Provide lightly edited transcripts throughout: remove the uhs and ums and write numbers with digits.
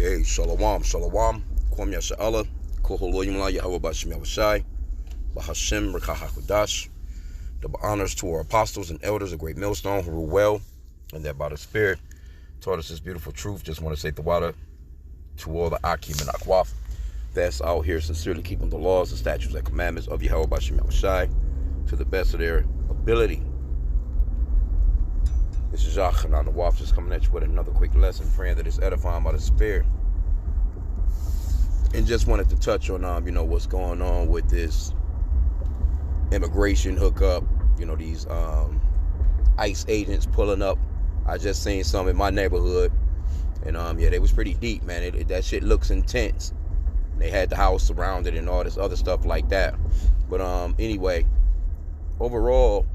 Okay, shalom, shalom. Kwam Yasha'Allah, Koholoyim La Yahweh Bashim Yahushai, Bahashim Rekahakudash. The honors to our apostles and elders, a great millstone who rule well, and that by the Spirit taught us this beautiful truth. Just want to say the water to all the H.I.M and Akwaf that's out here sincerely keeping the laws, the statutes, and commandments of Yahweh Bashim Yahushai to the best of their ability. This is H.I.M and Akwaf just coming at you with another quick lesson, praying that it's edifying by the Spirit. And just wanted to touch on, what's going on with this immigration hookup. These ICE agents pulling up. I just seen some in my neighborhood, and they was pretty deep, man. That shit looks intense. They had the house surrounded and all this other stuff like that. But anyway, overall,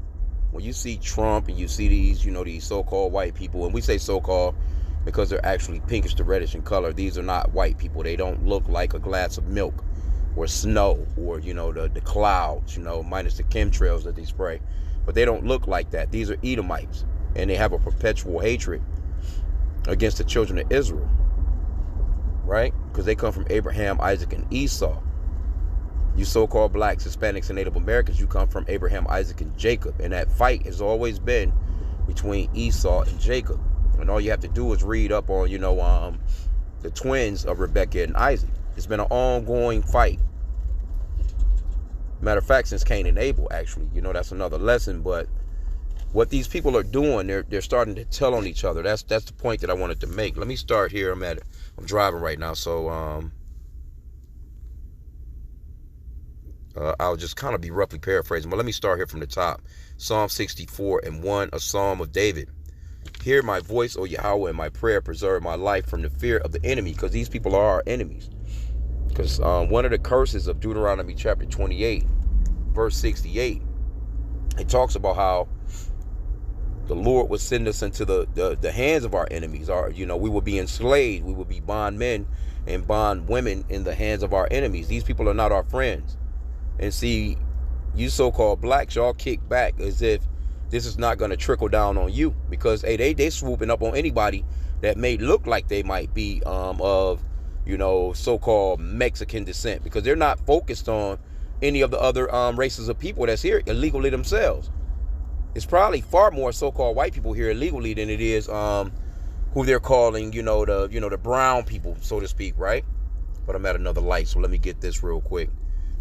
when you see Trump and you see these so-called white people, and we say so-called because they're actually pinkish to reddish in color. These are not white people. They don't look like a glass of milk or snow or, the clouds, minus the chemtrails that they spray. But they don't look like that. These are Edomites, and they have a perpetual hatred against the children of Israel, right? Because they come from Abraham, Isaac, and Esau. You so-called blacks, Hispanics, and Native Americans, you come from Abraham, Isaac, and Jacob. And that fight has always been between Esau and Jacob. And all you have to do is read up on, the twins of Rebecca and Isaac. It's been an ongoing fight. Matter of fact, since Cain and Abel, actually. That's another lesson. But what these people are doing, they're starting to tell on each other. That's the point that I wanted to make. Let me start here. I'm driving right now, so I'll just kind of be roughly paraphrasing. But let me start here from the top. Psalm 64:1, a psalm of David. Hear my voice, O Yahweh, and my prayer preserve my life from the fear of the enemy, because these people are our enemies. Because one of the curses of Deuteronomy chapter 28, verse 68, it talks about how the Lord would send us into the hands of our enemies. We will be enslaved. We will be bondmen and bondwomen in the hands of our enemies. These people are not our friends. And see, you so-called blacks, y'all kick back as if this is not going to trickle down on you, because hey, they swooping up on anybody that may look like they might be of so-called Mexican descent, because they're not focused on any of the other races of people that's here illegally themselves. It's probably far more so-called white people here illegally than it is who they're calling the brown people, so to speak, right? But I'm at another light, so let me get this real quick.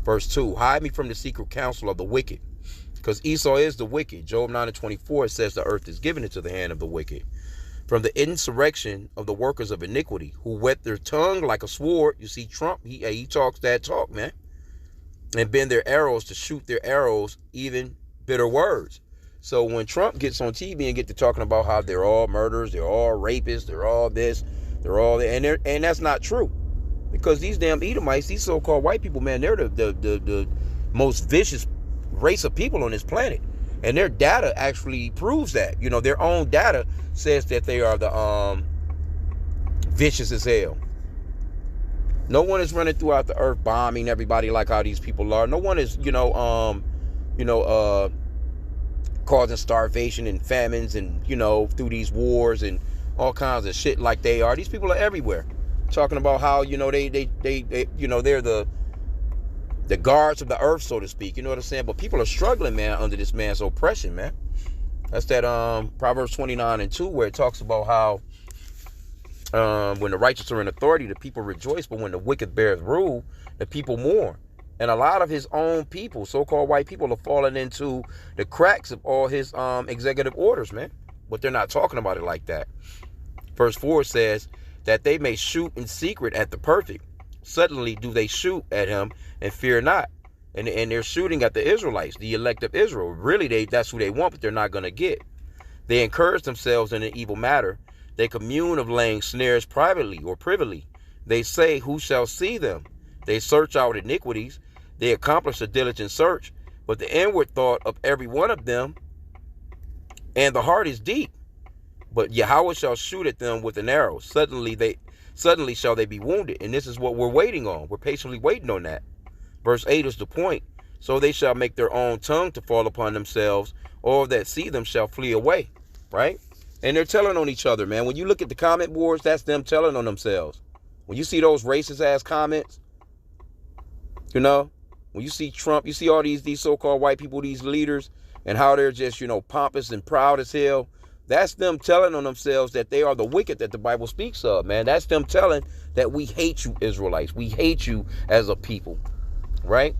Verse 2, hide me from the secret counsel of the wicked, because Esau is the wicked. Job 9:24 says the earth is given into the hand of the wicked. From the insurrection of the workers of iniquity, who whet their tongue like a sword. You see, Trump, he talks that talk, man. And bend their arrows to shoot their arrows, even bitter words. So when Trump gets on TV and get to talking about how they're all murderers, they're all rapists, they're all this, they're all that, and that's not true. Because these damn Edomites, these so-called white people, man, they're the most vicious race of people on this planet, and their data actually proves that. Their own data says that they are the vicious as hell. No one is running throughout the earth bombing everybody like how these people are. No one is causing starvation and famines and through these wars and all kinds of shit like they are. These people are everywhere talking about how they're the guards of the earth, so to speak. You know what I'm saying? But people are struggling, man, under this man's oppression, man. That's that Proverbs 29:2, where it talks about how when the righteous are in authority, the people rejoice, but when the wicked bears rule, the people mourn. And a lot of his own people, so-called white people, are falling into the cracks of all his executive orders, man. But they're not talking about it like that. Verse 4 says that they may shoot in secret at the perfect. Suddenly do they shoot at him and fear not. And they're shooting at the Israelites, the elect of Israel. Really, that's who they want, but they're not going to get. They encourage themselves in an evil matter. They commune of laying snares privately or privily. They say, who shall see them? They search out iniquities. They accomplish a diligent search. But the inward thought of every one of them and the heart is deep. But Yahweh shall shoot at them with an arrow. Suddenly shall they be wounded. And this is what we're waiting on. We're patiently waiting on that. Verse 8 is the point. So they shall make their own tongue to fall upon themselves. All that see them shall flee away. Right? And they're telling on each other, man. When you look at the comment boards, that's them telling on themselves. When you see those racist ass comments, you know, when you see Trump, you see all these so-called white people, these leaders, and how they're just, you know, pompous and proud as hell. That's them telling on themselves that they are the wicked that the Bible speaks of, man. That's them telling that we hate you, Israelites. We hate you as a people, right?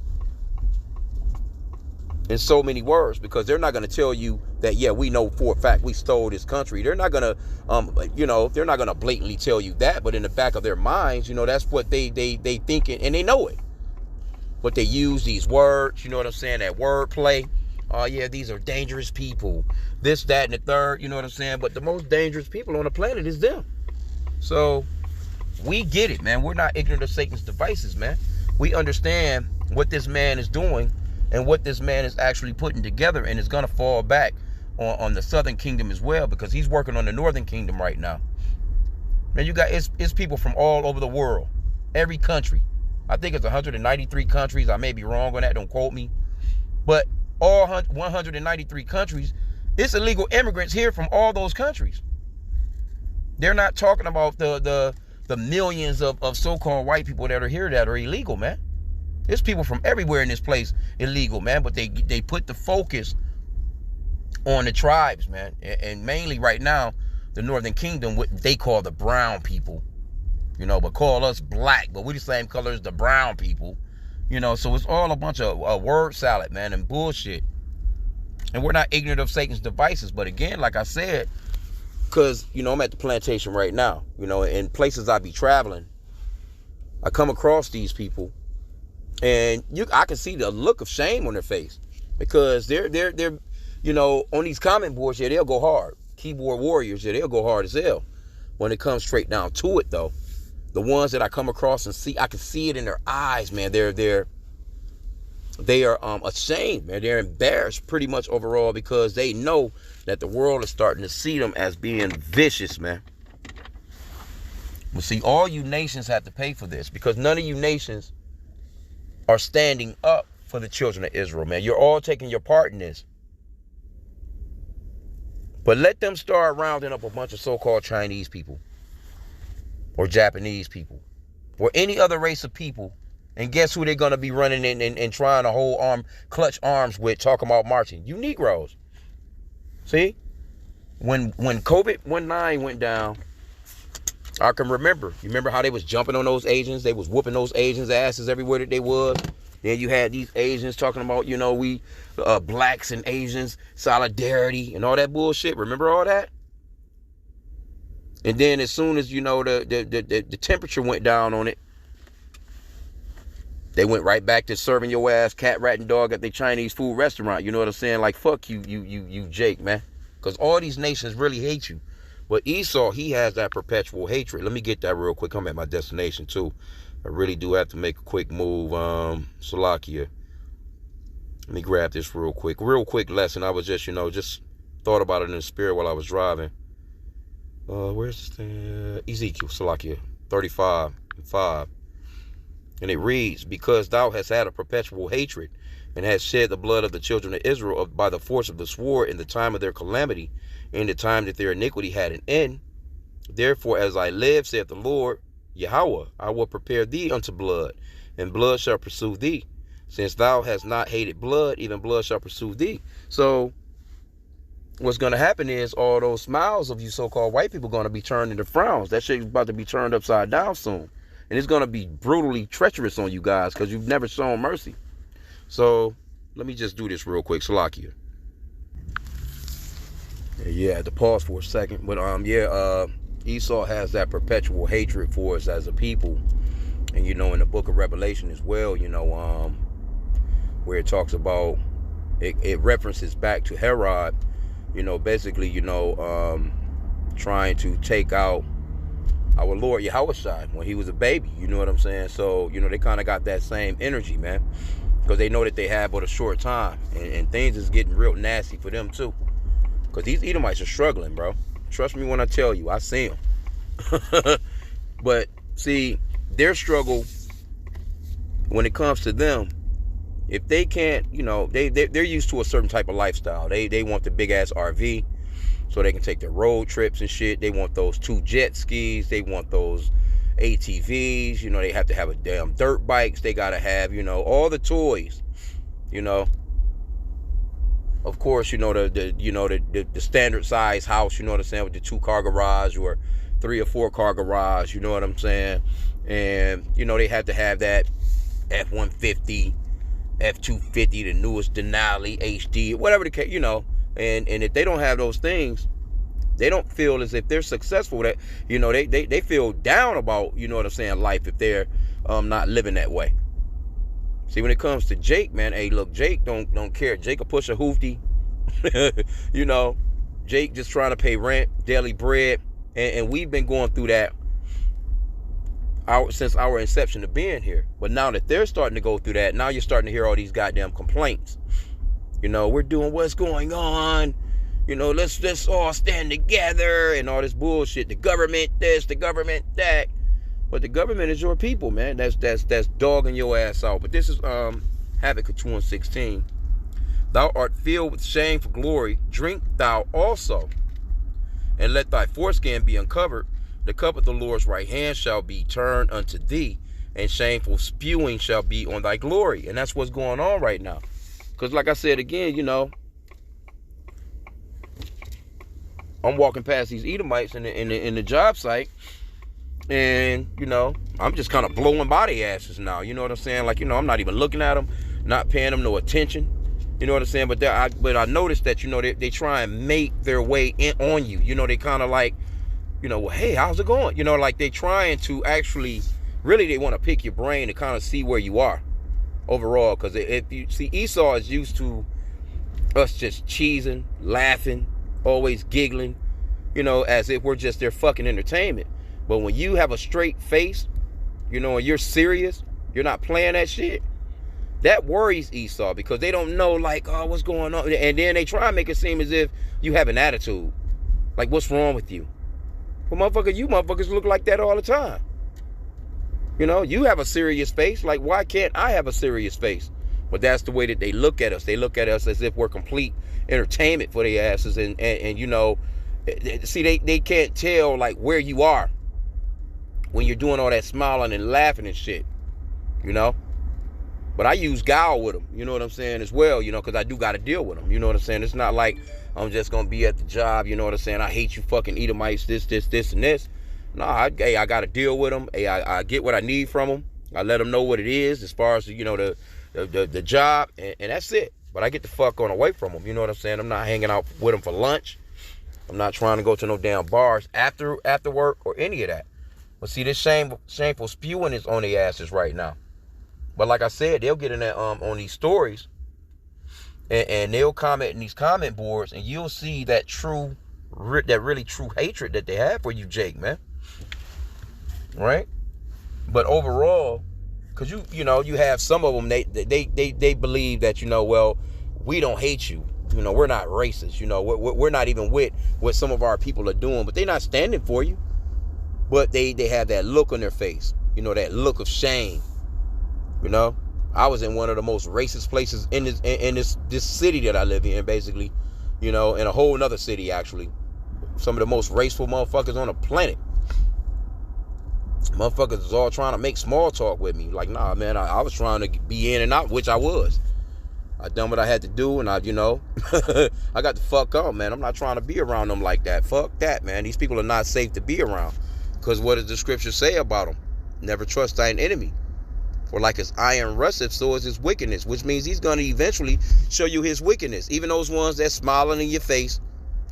In so many words, because they're not going to tell you that, yeah, we know for a fact we stole this country. They're not going to, you know, they're not going to blatantly tell you that. But in the back of their minds, you know, that's what they think, and they know it. But they use these words, you know what I'm saying, that word play. Oh, yeah, these are dangerous people. This, that, and the third, you know what I'm saying? But the most dangerous people on the planet is them. So we get it, man. We're not ignorant of Satan's devices, man. We understand what this man is doing and what this man is actually putting together, and it's going to fall back on the southern kingdom as well, because he's working on the northern kingdom right now. Man, you got, it's people from all over the world, every country. I think it's 193 countries. I may be wrong on that. Don't quote me. But all 193 countries, it's illegal immigrants here from all those countries. They're not talking about the millions of so-called white people that are here that are illegal, man. There's people from everywhere in this place illegal, man. But they put the focus on the tribes, man. And mainly right now, the northern kingdom, what they call the brown people. You know, but call us black, but we're the same color as the brown people. You know, so it's all a bunch of word salad, man, and bullshit. And we're not ignorant of Satan's devices. But again, like I said, because, you know, I'm at the plantation right now. You know, in places I be traveling, I come across these people, and I can see the look of shame on their face, because they're you know, on these comment boards, yeah, they'll go hard. Keyboard warriors, yeah, they'll go hard as hell. When it comes straight down to it, though, the ones that I come across and see, I can see it in their eyes, man. They are ashamed, man. They're embarrassed pretty much overall, because they know that the world is starting to see them as being vicious, man. But see, all you nations have to pay for this, because none of you nations are standing up for the children of Israel, man. You're all taking your part in this. But let them start rounding up a bunch of so-called Chinese people, or Japanese people, or any other race of people, and guess who they're going to be running in and trying to clutch arms with, talking about marching? You Negroes. See? When COVID-19 went down, I can remember. You remember how they was jumping on those Asians? They was whooping those Asians' asses everywhere that they was. Then you had these Asians talking about, you know, we blacks and Asians, solidarity and all that bullshit. Remember all that? And then as soon as, you know, the temperature went down on it, they went right back to serving your ass cat, rat, and dog at the Chinese food restaurant. You know what I'm saying? Like, fuck you Jake, man. Because all these nations really hate you. But Esau, he has that perpetual hatred. Let me get that real quick. I'm at my destination, too. I really do have to make a quick move. Salakia. Let me grab this real quick. Real quick lesson. I was just, you know, just thought about it in the spirit while I was driving. Where's this thing? Ezekiel, Salakia, 35:5. And it reads, because thou hast had a perpetual hatred, and hast shed the blood of the children of Israel by the force of the sword in the time of their calamity, in the time that their iniquity had an end. Therefore, as I live, saith the Lord, Yahweh, I will prepare thee unto blood, and blood shall pursue thee. Since thou hast not hated blood, even blood shall pursue thee. So what's going to happen is all those smiles of you so-called white people going to be turned into frowns. That shit is about to be turned upside down soon. And it's going to be brutally treacherous on you guys, because you've never shown mercy. So let me just do this real quick. Salakia. Yeah, I had to pause for a second. But Esau has that perpetual hatred for us as a people. And, you know, in the book of Revelation as well, you know, where it talks about, it references back to Herod, you know, basically, you know, trying to take out our Lord Yahushua when he was a baby. You know what I'm saying? So, you know, they kind of got that same energy, man, because they know that they have but a short time, and things is getting real nasty for them too, because these Edomites are struggling, bro. Trust me when I tell you, I see them. But see, their struggle when it comes to them, if they can't, you know, they're used to a certain type of lifestyle. They want the big ass RV so they can take their road trips and shit. They want those 2 jet skis. They want those ATVs, they have to have a damn dirt bikes. They got to have, all the toys, Of course, the standard size house, you know what I'm saying, with the 2-car garage or 3 or 4-car garage, you know what I'm saying? And, they have to have that F-150, F-250, the newest Denali, HD, whatever the case, And if they don't have those things, they don't feel as if they're successful. That they feel down about, life if they're not living that way. See, when it comes to Jake, man, hey, look, Jake don't care. Jake will push a hoopty. Jake just trying to pay rent, daily bread, and we've been going through that since our inception of being here. But now that they're starting to go through that, now you're starting to hear all these goddamn complaints. We're doing what's going on. Let's all stand together and all this bullshit. The government this, the government that. But the government is your people, man. That's dogging your ass out. But this is Habakkuk 2:16. Thou art filled with shame for glory. Drink thou also, and let thy foreskin be uncovered. The cup of the Lord's right hand shall be turned unto thee, and shameful spewing shall be on thy glory. And that's what's going on right now. Because like I said again, I'm walking past these Edomites in the job site, and I'm just kind of blowing by their asses now. You know what I'm saying? Like, I'm not even looking at them, not paying them no attention. You know what I'm saying? But I noticed that they try and make their way in on you. They kind of like, well, hey, how's it going? Like they trying to actually, really, they want to pick your brain to kind of see where you are overall. Because if you see, Esau is used to us just cheesing, laughing, always giggling, as if we're just their fucking entertainment. But when you have a straight face, and you're serious, you're not playing that shit, that worries Esau, because they don't know, like, oh, what's going on? And then they try and make it seem as if you have an attitude. Like, what's wrong with you? Well, you motherfuckers look like that all the time. You have a serious face. Like, why can't I have a serious face? But that's the way that they look at us. They look at us as if we're complete entertainment for their asses. And see, they can't tell, like, where you are when you're doing all that smiling and laughing and shit, But I use guile with them, you know what I'm saying, as well, because I do got to deal with them, you know what I'm saying? It's not like I'm just going to be at the job, you know what I'm saying? I hate you fucking Edomites, this, and this. No, I got to deal with them. Hey, I get what I need from them. I let them know what it is as far as, the job, and that's it. But I get the fuck on away from them, you know what I'm saying? I'm not hanging out with them for lunch. I'm not trying to go to no damn bars after work or any of that. But see, this shameful spewing is on their asses right now. But like I said, they'll get in that on these stories, and they'll comment in these comment boards, and you'll see that really true hatred that they have for you, Jake, man. Right? But overall, because you have some of them, they believe that, well, we don't hate you. We're not racist. We're not even with what some of our people are doing, but they're not standing for you. But they have that look on their face, that look of shame. I was in one of the most racist places in this city that I live in, basically, in a whole nother city, actually. Some of the most raceful motherfuckers on the planet. Motherfuckers is all trying to make small talk with me. Like, nah, man, I was trying to be in and out, which I was. I done what I had to do, and I got the fuck on, man. I'm not trying to be around them like that. Fuck that, man. These people are not safe to be around. Because what does the scripture say about them? Never trust thine enemy. For like his iron rusteth, so is his wickedness. Which means he's going to eventually show you his wickedness. Even those ones that smiling in your face.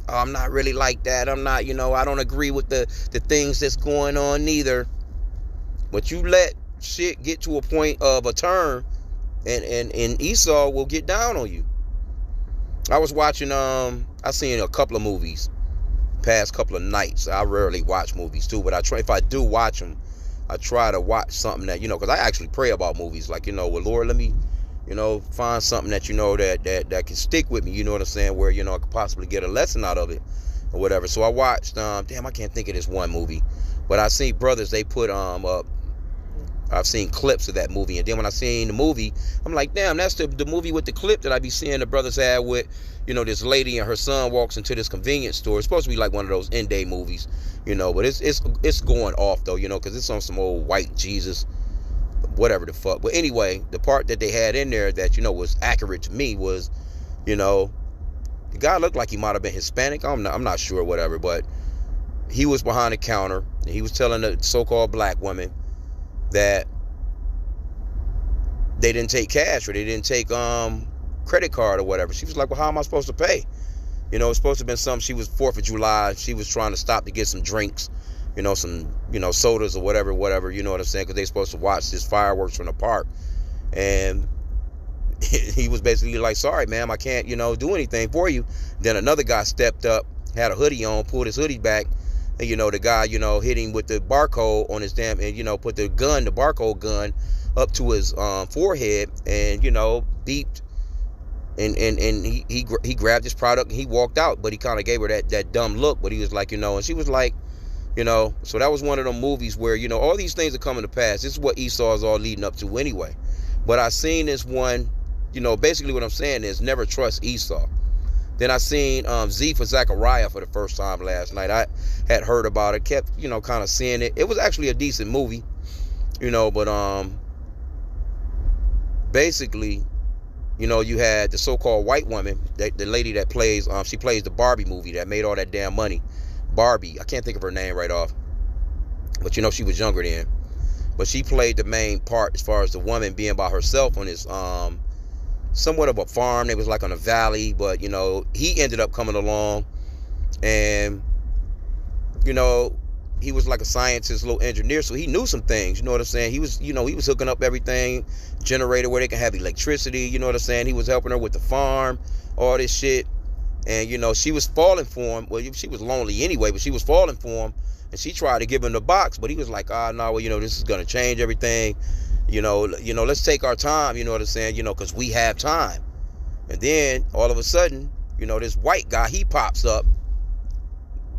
Oh, I'm not really like that. I'm not, I don't agree with the things that's going on neither. But you let shit get to a point of a turn, and Esau will get down on you. I was watching, I seen a couple of movies past couple of nights. I rarely watch movies too, but if I do watch them, I try to watch something that, because I actually pray about movies. Like, well, Lord, let me, find something that, that can stick with me, you know what I'm saying, where, I could possibly get a lesson out of it or whatever. So I watched, damn, I can't think of this one movie, but I see brothers, they put up I've seen clips of that movie, and then when I seen the movie, I'm like, damn, that's the movie with the clip that I be seeing the brothers had with, this lady and her son walks into this convenience store. It's supposed to be like one of those end day movies, but it's going off though, because it's on some old white Jesus, whatever the fuck. But anyway, the part that they had in there that was accurate to me was, the guy looked like he might have been Hispanic. I'm not sure, whatever, but he was behind the counter and he was telling the so-called black woman that they didn't take cash or they didn't take credit card or whatever. She was like, well, how am I supposed to pay? It's supposed to have been something. She was 4th of July. She was trying to stop to get some drinks, some, sodas or whatever, you know what I'm saying? Because they're supposed to watch this fireworks from the park. And he was basically like, sorry, ma'am, I can't, do anything for you. Then another guy stepped up, had a hoodie on, pulled his hoodie back. And, the guy, hit him with the barcode on his damn, and, put the barcode gun up to his forehead and, beeped. And he grabbed his product and he walked out. But he kind of gave her that dumb look. But he was like, and she was like, so that was one of them movies where, all these things are coming to pass. This is what Esau is all leading up to anyway. But I seen this one, basically what I'm saying is never trust Esau. Then I seen Z for Zachariah for the first time last night. I had heard about it, kept, kind of seeing it. It was actually a decent movie, but basically, you had the so-called white woman, the lady that plays, she plays the Barbie movie that made all that damn money. Barbie, I can't think of her name right off, but she was younger then. But she played the main part as far as the woman being by herself on this somewhat of a farm. It was like on a valley, but he ended up coming along, and he was like a scientist, little engineer, so he knew some things. You know what I'm saying? He was he was hooking up everything, generator where they can have electricity. You know what I'm saying? He was helping her with the farm, all this shit, and she was falling for him. Well, she was lonely anyway, but she was falling for him, and she tried to give him the box, but he was like, no, well, this is gonna change everything. Let's take our time, you know what I'm saying, because we have time. And then all of a sudden, this white guy, he pops up.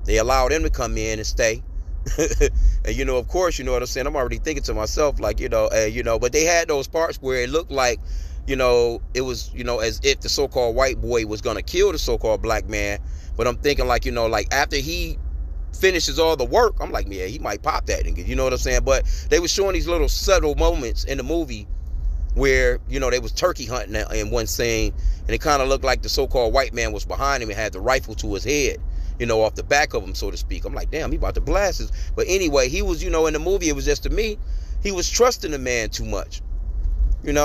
They allowed him to come in and stay. And of course, you know what I'm saying, I'm already thinking to myself, like, but they had those parts where it looked like, it was, as if the so-called white boy was gonna kill the so-called black man. But I'm thinking like, like after he finishes all the work, I'm like, yeah, he might pop that nigga, you know what I'm saying? But they were showing these little subtle moments in the movie where, they was turkey hunting in one scene, and it kind of looked like the so-called white man was behind him and had the rifle to his head, off the back of him, so to speak. I'm like, damn, he about to blast us. But anyway, he was, in the movie, it was just to me, he was trusting the man too much, and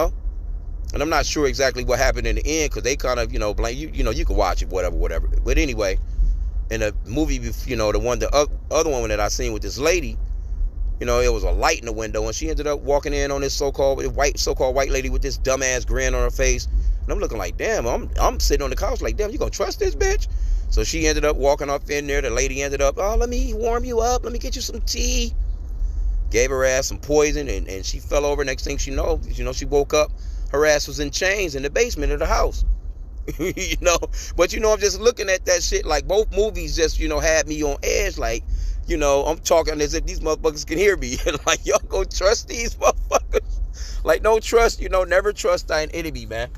I'm not sure exactly what happened in the end, because they kind of, blame you, you can watch it, whatever. But anyway, in the movie, the other one that I seen with this lady, it was a light in the window, and she ended up walking in on this so-called white lady with this dumbass grin on her face. And I'm looking like, damn, I'm sitting on the couch like, damn, you gonna trust this bitch? So she ended up walking up in there. The lady ended up, oh, let me warm you up. Let me get you some tea. Gave her ass some poison, and she fell over. Next thing she knows, she woke up. Her ass was in chains in the basement of the house. But I'm just looking at that shit like both movies just had me on edge, like I'm talking as if these motherfuckers can hear me. Like, y'all go trust these motherfuckers? Like, don't trust, never trust thine enemy, man.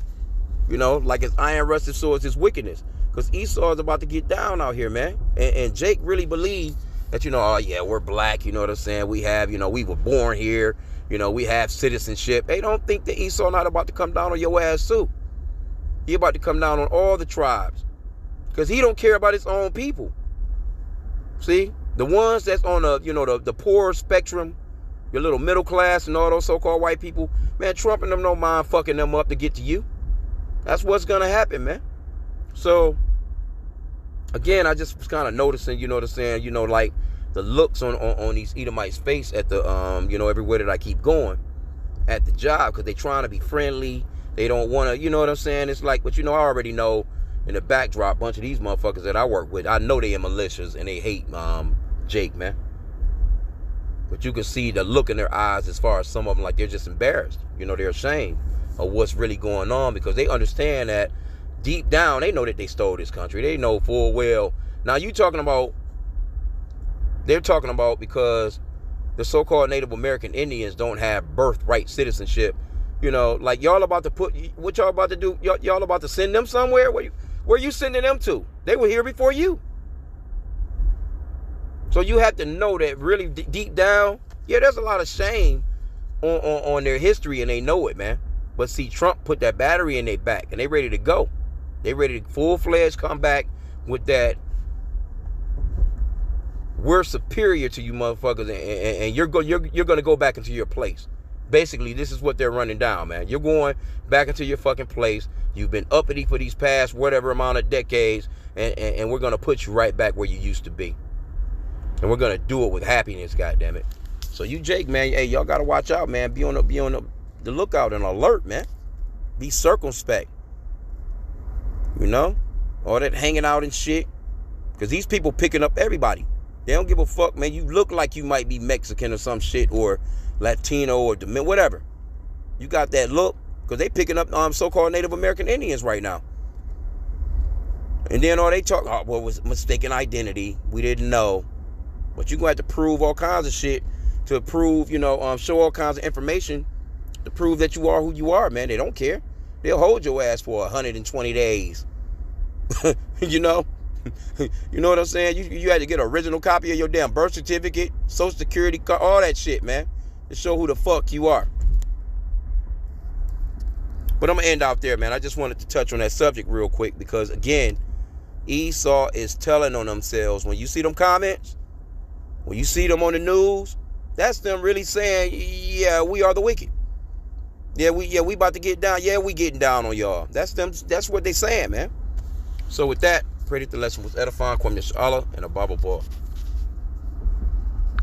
Like his iron rusted swords, his wickedness, because Esau is about to get down out here, man. And Jake really believed that oh yeah, we're black, you know what I'm saying, we have, we were born here, we have citizenship. They don't think that Esau not about to come down on your ass too. He about to come down on all the tribes, because he don't care about his own people. See, the ones that's on the poor spectrum, your little middle class and all those so-called white people, man, Trump and them don't mind fucking them up to get to you. That's what's gonna happen, man. So again, I just was kind of noticing, you know what I'm saying, like the looks on these Edomites' face at the everywhere that I keep going at the job, because they trying to be friendly. They don't want to, you know what I'm saying? It's like, but I already know in the backdrop, a bunch of these motherfuckers that I work with, I know they are militias and they hate Jake, man. But you can see the look in their eyes as far as some of them, like they're just embarrassed. They're ashamed of what's really going on, because they understand that deep down, they know that they stole this country. They know full well. Now they're talking about because the so-called Native American Indians don't have birthright citizenship. You know, like y'all about to put, what y'all about to do? Y'all about to send them somewhere? Where you sending them to? They were here before you. So you have to know that really deep down, yeah, there's a lot of shame on their history, and they know it, man. But see, Trump put that battery in their back, and they ready to go. They ready to full-fledged come back with that. We're superior to you motherfuckers, and you're going to go back into your place. Basically, this is what they're running down, man. You're going back into your fucking place. You've been uppity for these past whatever amount of decades, and we're going to put you right back where you used to be. And we're going to do it with happiness, goddammit. So you, Jake, man, hey, y'all got to watch out, man. Be on the lookout and alert, man. Be circumspect. You know? All that hanging out and shit. Because these people picking up everybody. They don't give a fuck, man. You look like you might be Mexican or some shit, or Latino or whatever. You got that look. Because they picking up so-called Native American Indians right now. And then all they talk, oh, well, it was mistaken identity. We didn't know. But you're going to have to prove all kinds of shit to prove, you know, show all kinds of information to prove that you are who you are, man. They don't care. They'll hold your ass for 120 days. You know? You know what I'm saying? You had to get an original copy of your damn birth certificate, social security card, all that shit, man, to show who the fuck you are. But I'm going to end out there, man. I just wanted to touch on that subject real quick because, again, Esau is telling on themselves. When you see them comments, when you see them on the news, that's them really saying, yeah, we are the wicked. Yeah, we about to get down. Yeah, we getting down on y'all. That's them. That's what they saying, man. So with that, pray that the lesson was edifying. Kwame Allah and a Bible boy.